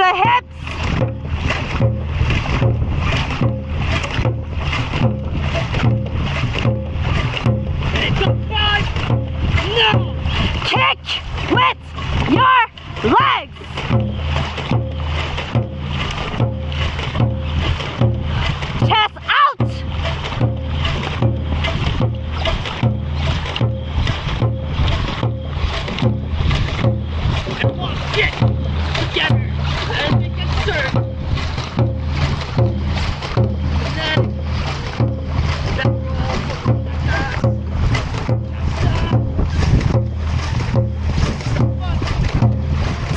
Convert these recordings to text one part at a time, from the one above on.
the hips. No! Kick with your legs. Chest out. Come on, get together and make it serve.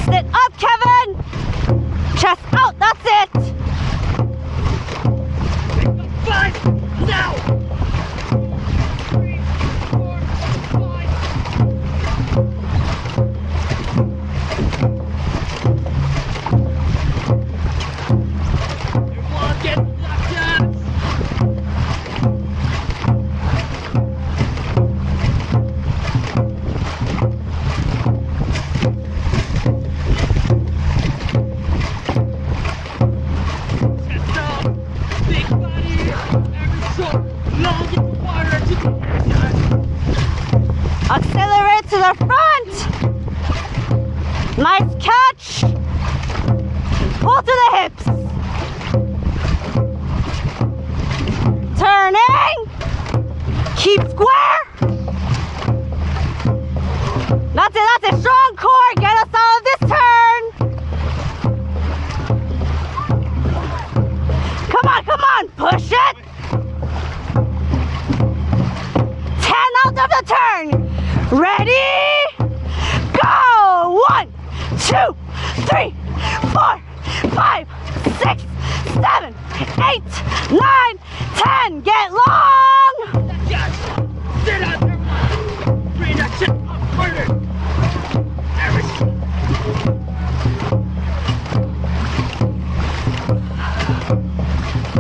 Sit up, Kevin. Chest out, that's it. Five, now! 3, 4, 5. Everyone get locked up! Chest up, big body, every so long in the water to the Accelerate to the front. Nice catch. Pull to the hips. Turning. Keep square. That's it, that's it. Strong core. Get us out of this turn. Come on, come on. Push it. 10 out of the turn. Ready? Go! 1, 2, 3, 4, 5, 6, 7, 8, 9, 10. Get long! Yes! Sit up, everyone! Bring that shit up harder! Every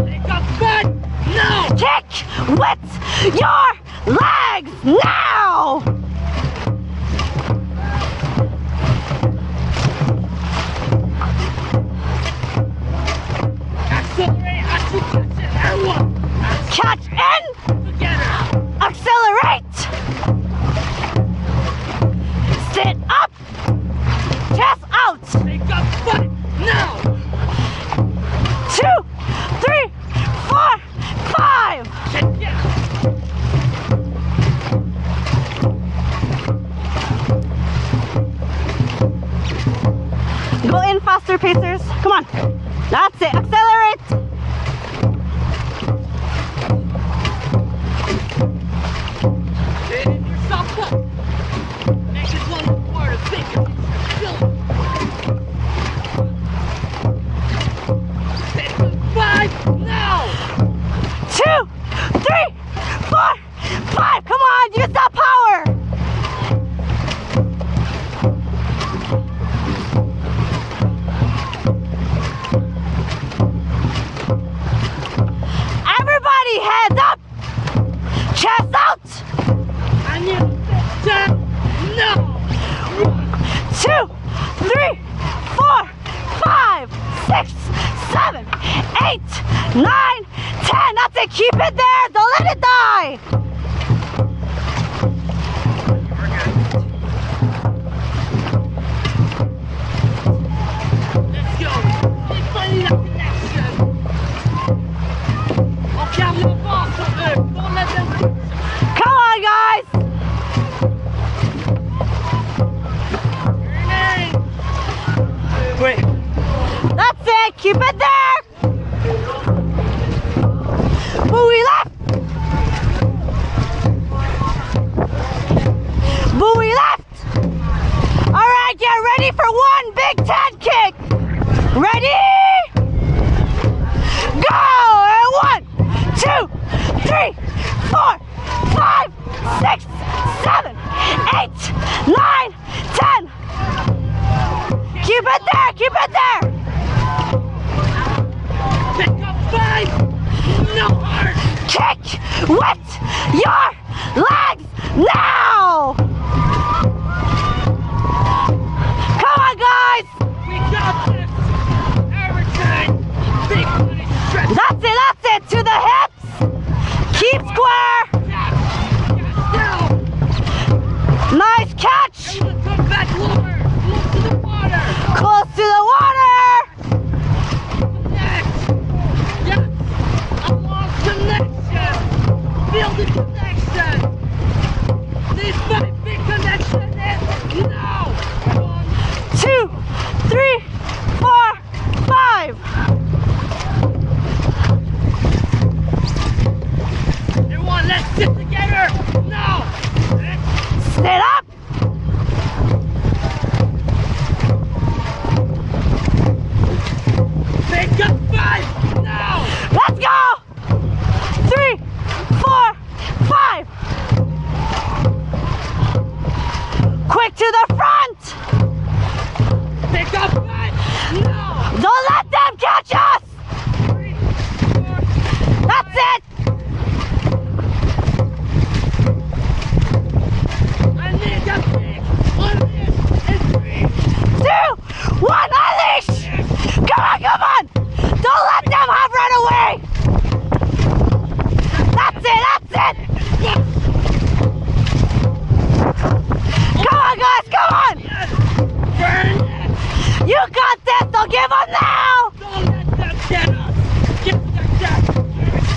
Take a butt! No! Kick with your legs now! Accelerate! Everyone! Catch in! Together! Accelerate! Sit up! Chest out! Take a butt! Now! 2, 3, 4, 5! Yeah. Go in faster, pacers. Come on. That's it. Accelerate. Get in yourself up. Make this one more bigger. Take a 5 now. 2, 3, 4, 5. Come on. Use that power. Everybody, heads up. Chest out. I need a bit now. 2, 3, 4, 5, 6, 7, 8, 9, 10. That's it. Keep it there. Don't let it die. Let's go. Keep finding that connection. On garde le vent sur eux. Don't let them. Come on, guys. Wait. That's it. Keep it there. Buoy left. Buoy left. All right, get ready for one big 10 kick. Ready? Go! And 1, 2, 3, 4, 5, 6, 7, 8, 9, 10. Keep it there. Keep it there. Pick up 5. No hard. Kick with your legs now! Come on, guys! We got this. My big connection is now. 2, 3, 4, 5. Everyone, let's sit together now. Sit up. Pick up 5 now. Let's go. 3, 4, 5. Quick to the front. Pick up 5 now. Don't let them catch us. 3, 4. That's it. I need a pick on this in 3, 2, 1, unleash. Come on, come on. Don't let them have run away. That's it, that's it. Come on, guys, come on. burn it. You got this. Don't give up now. Don't let them get us. Get that.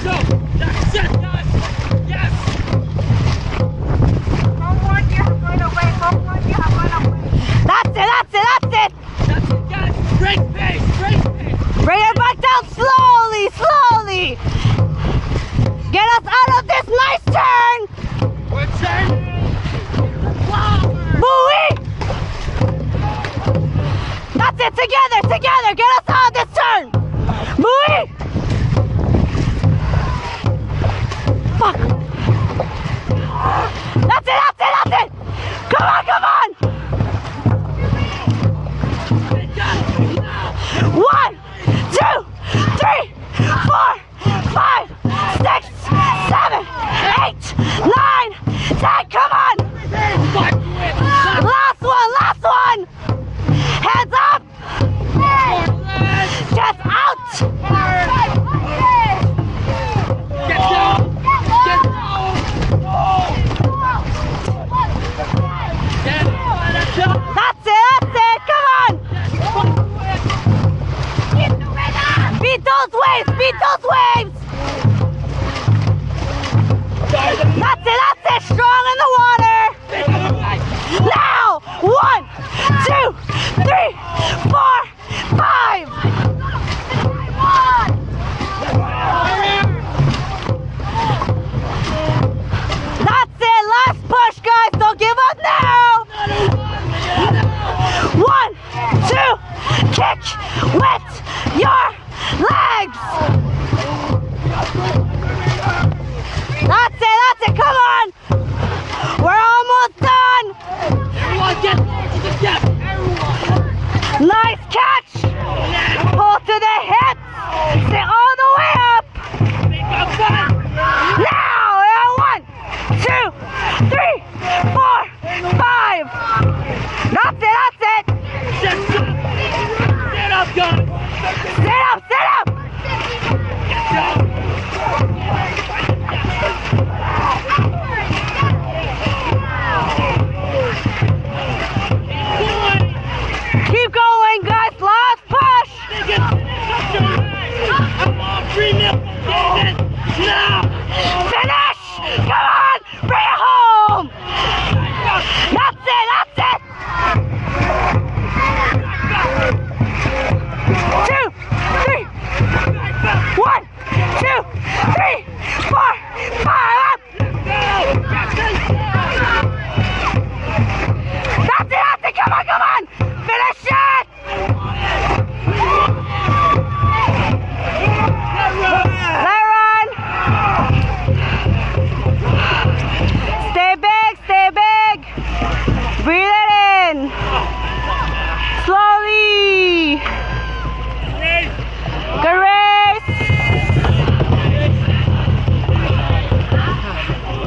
So, that's it, guys. Yes. Forward, you have run away. Forward, you have run away. That's it, that's it, that's it. That's it, guys. Great pace, great pace. Bring it back down slowly, slowly. Get us out of this nice turn. We're turning. Flower. Buoy. That's it, together, together. Get us out of this turn. Buoy. Fuck. That's it, that's